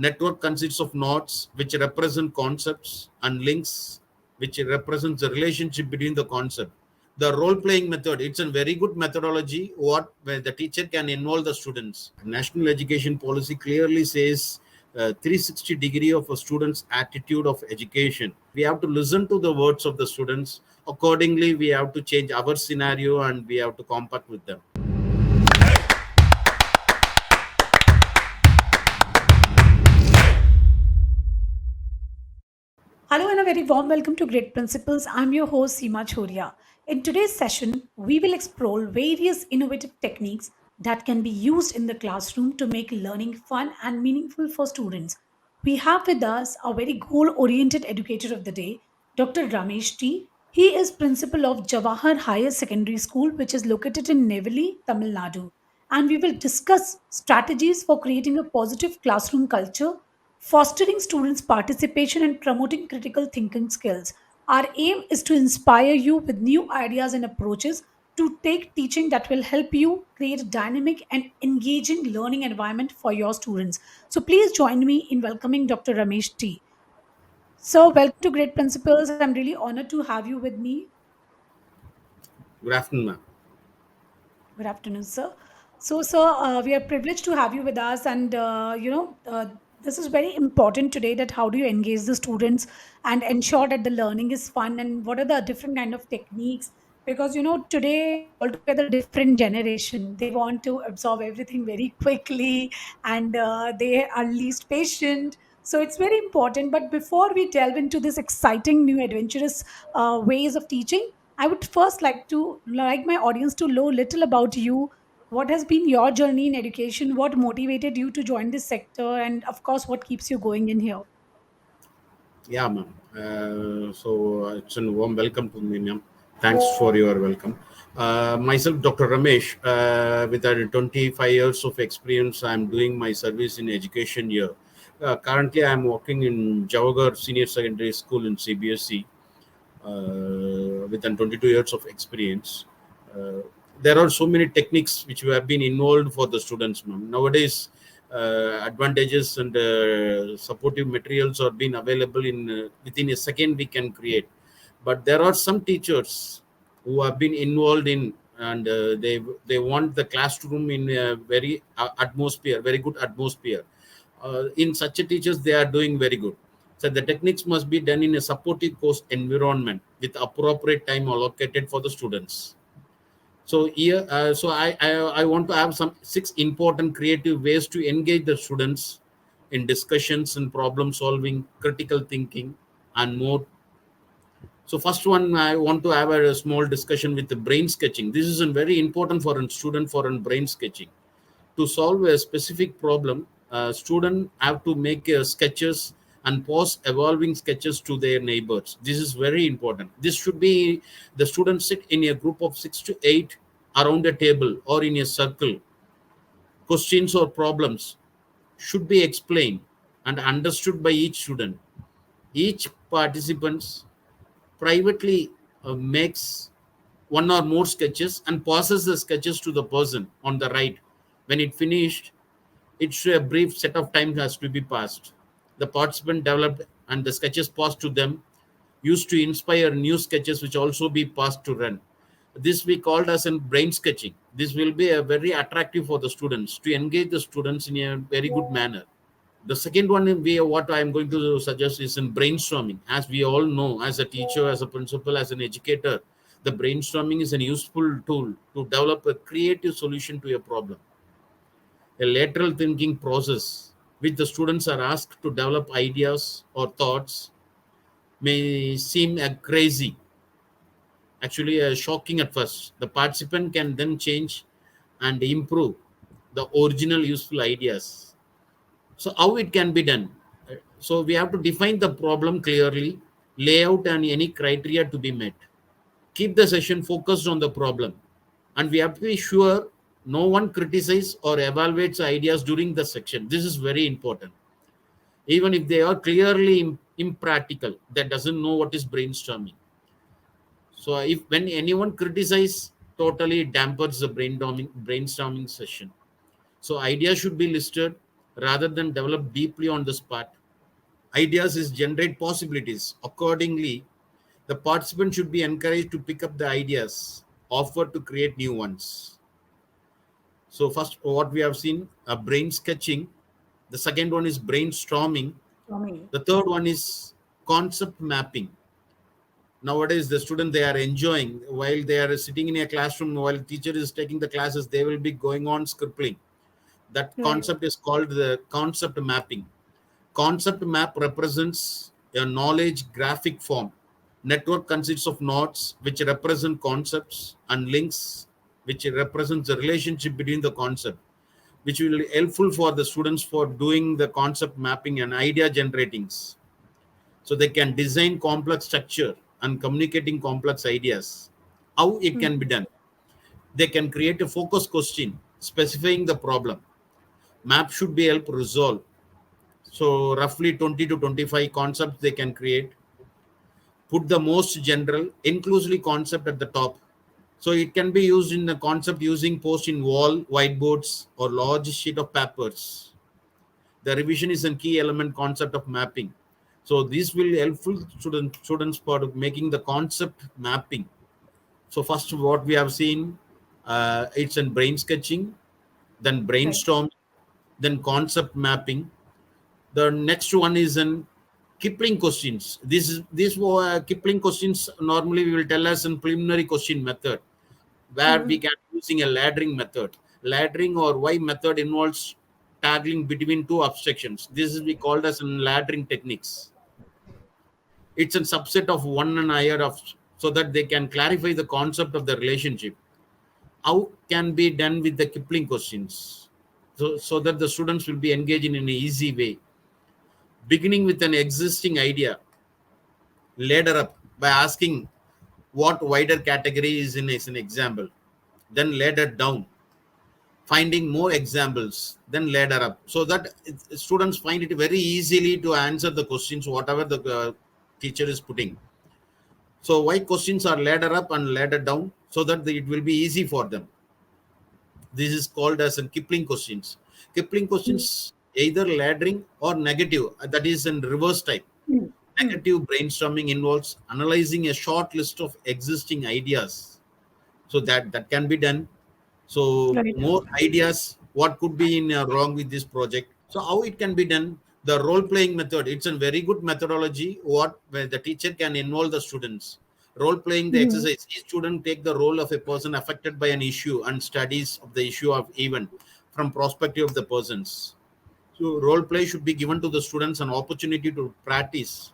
Network consists of nodes which represent concepts and links which represents the relationship between the concept. The role-playing method, it's a very good methodology where the teacher can involve the students. National education policy clearly says 360 degree of a student's attitude of education. We have to listen to the words of the students. Accordingly, we have to change our scenario and we have to compact with them. Hello and a very warm welcome to Great Principles. I'm your host Seema Chhoriya. In today's session, we will explore various innovative techniques that can be used in the classroom to make learning fun and meaningful for students. We have with us a very goal-oriented educator of the day, Dr. Ramesh T. He is principal of Jawahar Higher Secondary School, which is located in Neyveli, Tamil Nadu. And we will discuss strategies for creating a positive classroom culture, fostering students' participation, and promoting critical thinking skills. Our aim is to inspire you with new ideas and approaches to take teaching that will help you create a dynamic and engaging learning environment for your students. So please join me in welcoming Dr. Ramesh T. So, welcome to Great Principles. I'm really honored to have you with me. Good afternoon, ma'am. Good afternoon, sir. So, sir, we are privileged to have you with us, and this is very important today. That how do you engage the students and ensure that the learning is fun, and what are the different kind of techniques? Because today is altogether different generation. They want to absorb everything very quickly, and they are least patient. So it's very important. But before we delve into this exciting new adventurous ways of teaching, I would first like my audience to know little about you. What has been your journey in education? What motivated you to join this sector? And of course, what keeps you going in here? Yeah, ma'am. It's a warm welcome to me, ma'am. Thanks for your welcome. Myself, Dr. Ramesh, with 25 years of experience, I'm doing my service in education here. Currently, I'm working in Jawahar Senior Secondary School in CBSE with 22 years of experience. Uh, there are so many techniques which have been involved for the students, ma'am. Nowadays, advantages and supportive materials are being available in within a second we can create. But there are some teachers who have been involved in and they want the classroom in a very atmosphere, very good atmosphere. In such a teachers, they are doing very good. So the techniques must be done in a supportive course environment with appropriate time allocated for the students. So here, I want to have some 6 important creative ways to engage the students in discussions and problem solving, critical thinking, and more. So first one, I want to have a small discussion with the brain sketching. This is a very important for a student for a brain sketching. To solve a specific problem, student have to make sketches and post evolving sketches to their neighbors. This is very important. This should be the students sit in a group of 6 to 8 around a table or in a circle. Questions or problems should be explained and understood by each student. Each participants privately makes one or more sketches and passes the sketches to the person on the right. When it finished, it's a brief set of time has to be passed. The participant developed and the sketches passed to them used to inspire new sketches which also be passed to run. This we called as in brain sketching. This will be a very attractive for the students to engage the students in a very good manner. The second one what I'm going to suggest is in brainstorming. As we all know, as a teacher, as a principal, as an educator, the brainstorming is a useful tool to develop a creative solution to a problem. A lateral thinking process which the students are asked to develop ideas or thoughts may seem crazy, actually shocking at first. The participant can then change and improve the original useful ideas. So how it can be done? So we have to define the problem clearly, lay out and any criteria to be met. Keep the session focused on the problem, and we have to be sure no one criticizes or evaluates ideas during the section. This is very important. Even if they are clearly impractical, that doesn't know what is brainstorming. So if when anyone criticizes, totally dampers the brainstorming session. So ideas should be listed, rather than develop deeply on the spot. Ideas is generate possibilities. Accordingly, the participant should be encouraged to pick up the ideas offered to create new ones. So first, what we have seen, a brain sketching. The second one is brainstorming. For me. The third one is concept mapping. Nowadays, the student, they are enjoying while they are sitting in a classroom, while teacher is taking the classes, they will be going on scribbling. That Right. concept is called the concept mapping. Concept map represents a knowledge graphic form. Network consists of nodes which represent concepts and links which represents the relationship between the concept, which will be helpful for the students for doing the concept mapping and idea generatings. So they can design complex structure and communicating complex ideas. How it can be Mm. done? They can create a focus question specifying the problem. Map should be help resolve. So roughly 20 to 25 concepts they can create. Put the most general, inclusively concept at the top. So it can be used in the concept using post in wall, whiteboards, or large sheet of papers. The revision is a key element concept of mapping. So this will helpful students for making the concept mapping. So first, what we have seen, it's in brain sketching, then Right. brainstorm, then concept mapping. The next one is in Kipling questions. These Kipling questions normally we will tell us in preliminary question method, where we Mhm. can using a laddering method. Laddering or Y method involves tagging between two abstractions. This is we called as in laddering techniques. It's a subset of one and higher of, so that they can clarify the concept of the relationship. How can be done with the Kipling questions? So that the students will be engaged in an easy way. Beginning with an existing idea, ladder up by asking what wider category is in as an example, then ladder down, finding more examples, then ladder up, so that students find it very easily to answer the questions whatever the teacher is putting. So why questions are ladder up and ladder down, so that it will be easy for them. This is called as in Kipling questions. Kipling Mm. questions either laddering or negative, that is in reverse type. Mm. Mm. Negative brainstorming involves analyzing a short list of existing ideas. So that can be done. So Right. more ideas, what could be in wrong with this project. So how it can be done? The role playing method. It's a very good methodology. What where the teacher can involve the students. Role playing the Mhm. exercise. Each student take the role of a person affected by an issue and studies of the issue of event from perspective of the persons. So role play should be given to the students an opportunity to practice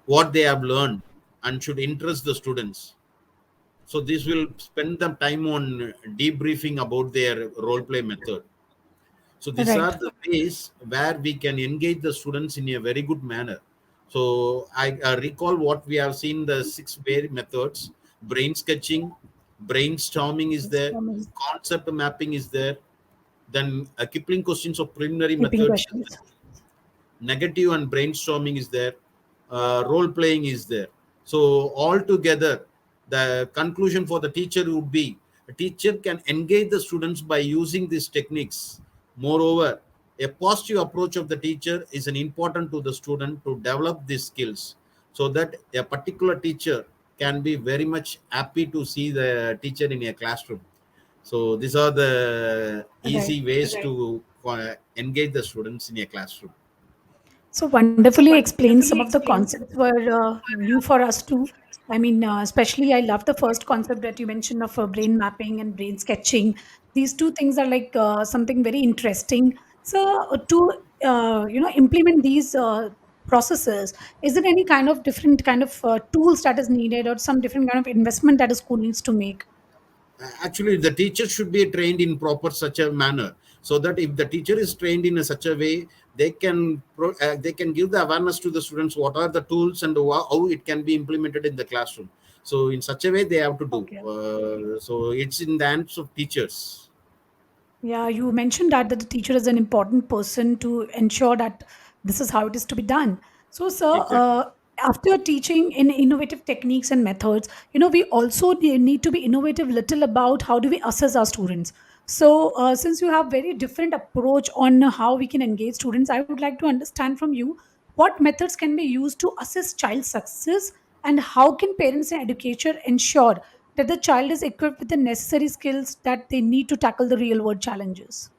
what they have learned and should interest the students. So this will spend the time on debriefing about their role play method. So these are Right. the ways where we can engage the students in a very good manner. So I recall what we have seen, the six way methods: brain sketching, brainstorming is there, Brainstorming. concept mapping is there, then Kipling questions of preliminary Keeping methods, questions. negative and brainstorming is there, role playing is there. So all together, the conclusion for the teacher would be a teacher can engage the students by using these techniques. Moreover, a positive approach of the teacher is an important to the student to develop these skills, so that a particular teacher can be very much happy to see the teacher in a classroom. So these are the Right. easy ways to engage the students in a classroom. So wonderfully explained. Some of the concepts were new for us too. I mean, especially I love the first concept that you mentioned of brain mapping and brain sketching. These two things are like something very interesting. So to implement these processes, is there any kind of different kind of tools that is needed, or some different kind of investment that a school needs to make? Actually, the teacher should be trained in proper such a manner, so that if the teacher is trained in a such a way, they can give the awareness to the students what are the tools and how it can be implemented in the classroom. So in such a way they have to do, Okay. so it's in the hands of teachers. Yeah, you mentioned that the teacher is an important person to ensure that this is how it is to be done. So, sir, Exactly. after teaching in innovative techniques and methods, we also need to be innovative little about how do we assess our students. So, since you have very different approach on how we can engage students, I would like to understand from you what methods can be used to assess child success, and how can parents and educators ensure that the child is equipped with the necessary skills that they need to tackle the real world challenges.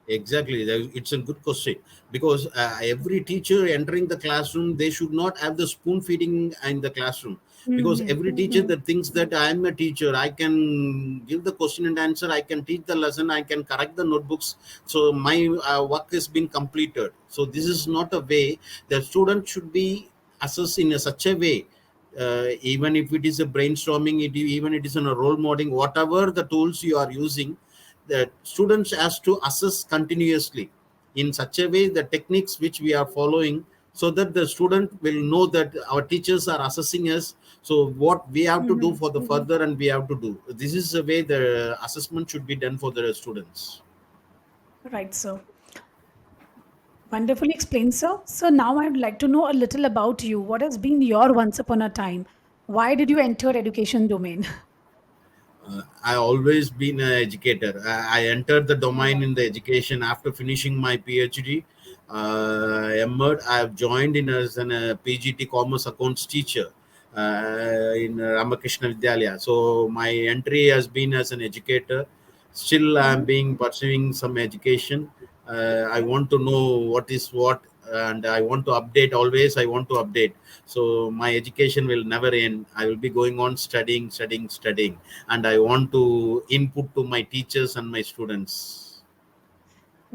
Exactly, it's a good question because every teacher entering the classroom, they should not have the spoon feeding in the classroom, because Mm-hmm. every teacher that thinks that I am a teacher, I can give the question and answer, I can teach the lesson, I can correct the notebooks, so my work has been completed. So this is not a way the student should be assessed in such a way. Even if it is a brainstorming, even it is in a role modeling, whatever the tools you are using, the students has to assess continuously in such a way the techniques which we are following, so that the student will know that our teachers are assessing us, so what we have to do Mm-hmm. for the further, and we have to do this is the way the assessment should be done for the students. Right, sir. Wonderfully explained, sir. So now I'd like to know a little about you. What has been your once upon a time? Why did you enter education domain? I always been an educator. I entered the All domain right. in the education after finishing my PhD. Emerged, I have joined in as an PGT Commerce Accounts teacher in Ramakrishna Vidyalaya. So my entry has been as an educator. Still, I'm Mhm. being pursuing some education. I Okay. want to know what is what, and I want to update always. I want to update. So my education will never end. I will be going on studying, studying, studying, and I want to input to my teachers and my students.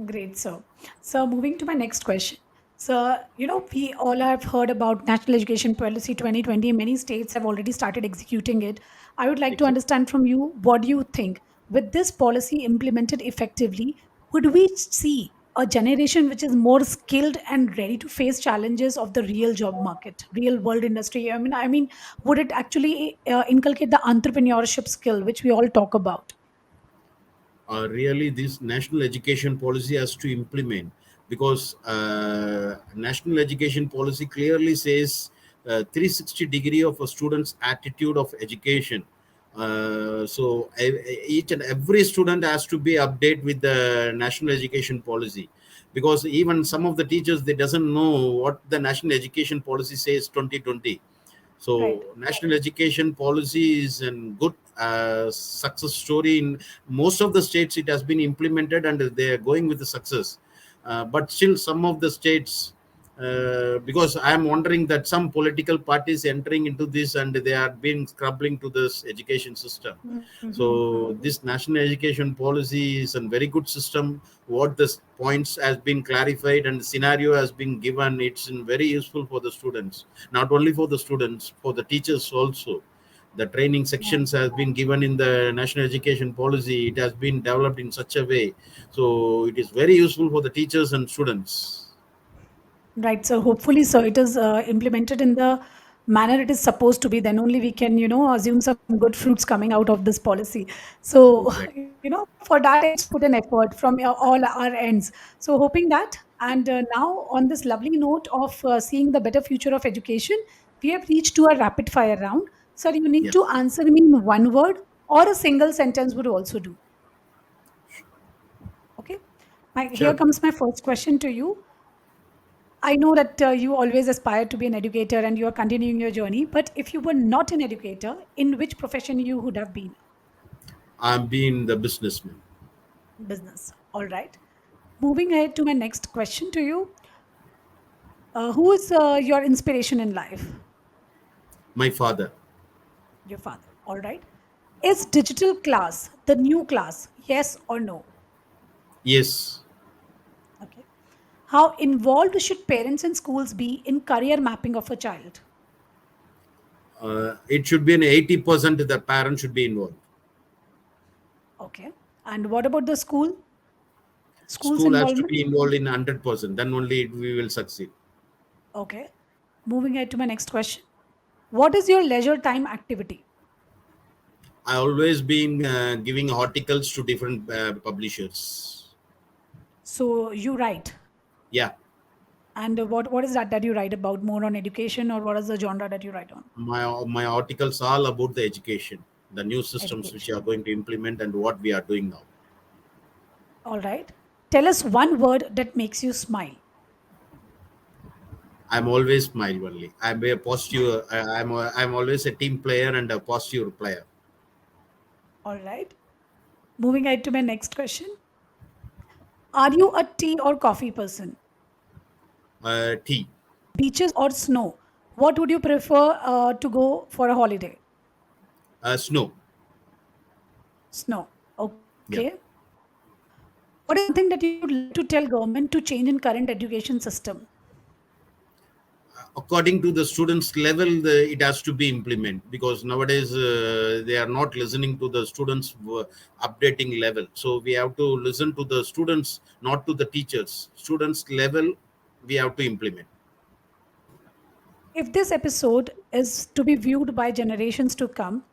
Great, sir. So, moving to my next question. So, we all have heard about National Education Policy 2020. Many states have already started executing it. I would like to Exactly. understand from you, what do you think? With this policy implemented effectively, would we see a generation which is more skilled and ready to face challenges of the real job market, real world industry? I mean, would it actually inculcate the entrepreneurship skill which we all talk about? Really this national education policy has to implement, because national education policy clearly says 360 degree of a student's attitude of education. So each and every student has to be updated with the national education policy, because even some of the teachers, they doesn't know what the national education policy says 2020. Right. So national education policy is a good success story in most of the states. It has been implemented and they are going with the success. But still, some of the states, because I am wondering that some political parties entering into this and they are being scrubbing to this education system. Mhm. So this national education policy is a very good system. What the points has been clarified and the scenario has been given, it's very useful for the students, not only for the students, for the teachers also. The training Yeah. sections has been given in the national education policy. It has been developed in such a way, so it is very useful for the teachers and students. Right. So hopefully, so it is implemented in the manner it is supposed to be. Then only we can, assume some good fruits coming out of this policy. So, Exactly. for that, it's to put an effort from all our ends. So, hoping that. And now, on this lovely note of seeing the better future of education, we have reached to a rapid fire round. Sir, you need Yeah. to answer me in one word, or a single sentence would also do. Okay. Here Sure. comes my first question to you. I know that you always aspire to be an educator and you are continuing your journey. But if you were not an educator, in which profession you would have been? I'm being the businessman. Business. All right. Moving ahead to my next question to you. Who is your inspiration in life? My father. Your father. All right. Is digital class the new class? Yes or no? Yes. Okay. How involved should parents and schools be in career mapping of a child? It should be an 80% the parent should be involved. Okay. And what about the school? School's School has to involvement? be involved in 100%, then only we will succeed. Okay. Moving ahead to my next question. What is your leisure time activity? I always been giving articles to different publishers. So you write. Yeah. And what is that you write about? More on education, or what is the genre that you write on? My articles all about the education, the new systems which Education. are going to implement and what we are doing now. All right. Tell us one word that makes you smile. I'm always smile only. I'm a positive. I'm always a team player and a positive player. All right. Moving ahead to my next question. Are you a tea or coffee person? T. Beaches or snow? What would you prefer to go for a holiday? Snow. Snow. Okay. Yeah. What is something that you would like to tell government to change in current education system? According to the students level, it has to be implemented because nowadays they are not listening to the students updating level. So we have to listen to the students, not to the teachers. Students level, we have to implement. If this episode is to be viewed by generations to come,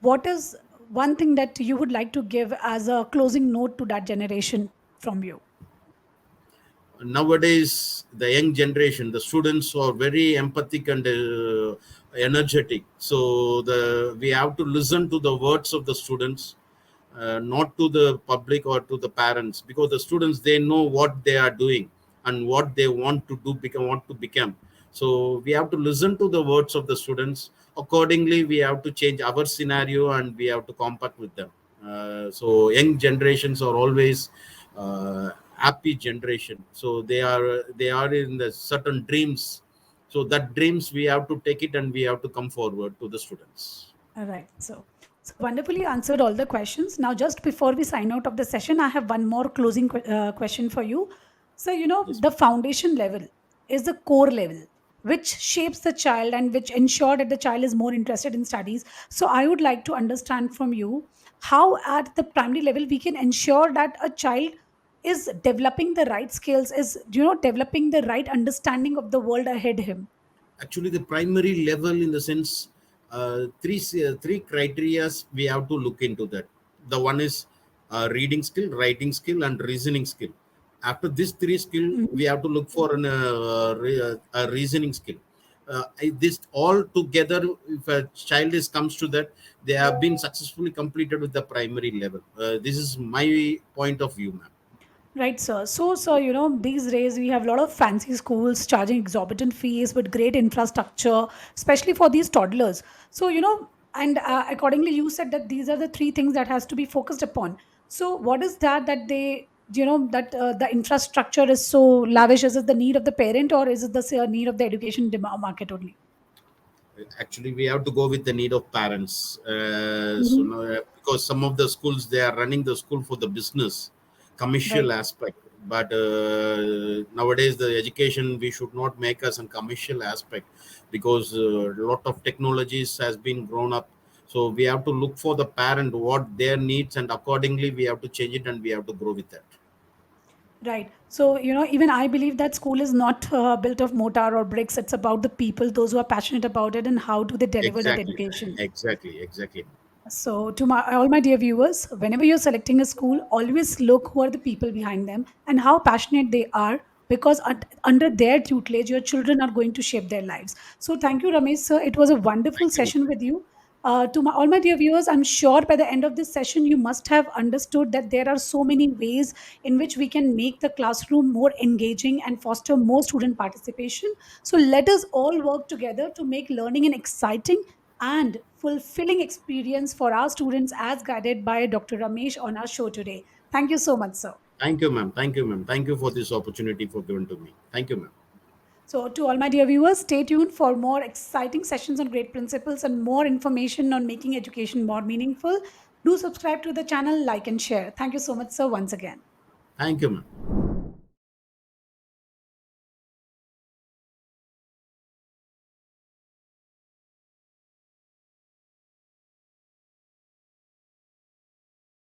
what is one thing that you would like to give as a closing note to that generation from you? Nowadays the young generation, the students are very empathic and energetic, so we have to listen to the words of the students, not to the public or to the parents, because the students, they know what they are doing and what they want to do, become, want to become. So we have to listen to the words of the students. Accordingly, we have to change our scenario and we have to compact with them. So young generations are always happy generation, so they are in the certain dreams. So that dreams, we have to take it and we have to come forward to the students. All right. So wonderfully answered all the questions. Now, just before we sign out of the session, I have one more closing question for you. So, Yes. the foundation level is the core level, which shapes the child and which ensure that the child is more interested in studies. So, I would like to understand from you how at the primary level we can ensure that a child is developing the right skills, is, developing the right understanding of the world ahead him. Actually, the primary level, in the sense, three criterias we have to look into that. The one is reading skill, writing skill, and reasoning skill. After these three skill, we have to look for a reasoning skill. This all together, if a child is comes to that, they have been successfully completed with the primary level. This is my point of view, ma'am. Right, sir. So, sir, these days we have a lot of fancy schools charging exorbitant fees with great infrastructure, especially for these toddlers. So, and accordingly, you said that these are the three things that has to be focused upon. So, what is that they, that the infrastructure is so lavish? Is it the need of the parent or is it the need of the education market only? Actually, we have to go with the need of parents. So Mhm. now, because some of the schools, they are running the school for the business commercial Right. aspect, but nowadays the education, we should not make us a commercial aspect, because a lot of technologies has been grown up. So we have to look for the parent, what their needs, and accordingly we have to change it and we have to grow with that. Right. So, even I believe that school is not built of mortar or bricks. It's about the people, those who are passionate about it, and how do they deliver that Exactly, education. exactly. So, to all my dear viewers, whenever you're selecting a school, always look who are the people behind them and how passionate they are, because under their tutelage, your children are going to shape their lives. So, thank you, Ramesh, sir. It was a wonderful Thank you. session with you. All my dear viewers, I'm sure by the end of this session, you must have understood that there are so many ways in which we can make the classroom more engaging and foster more student participation. So, let us all work together to make learning an exciting and fulfilling experience for our students as guided by Dr. Ramesh on our show today. Thank you so much, sir. Thank you, ma'am. Thank you, ma'am. Thank you for this opportunity for given to me. Thank you, ma'am. So, to all my dear viewers, stay tuned for more exciting sessions on great principles and more information on making education more meaningful. Do subscribe to the channel, like, and share. Thank you so much, sir, once again. Thank you, ma'am.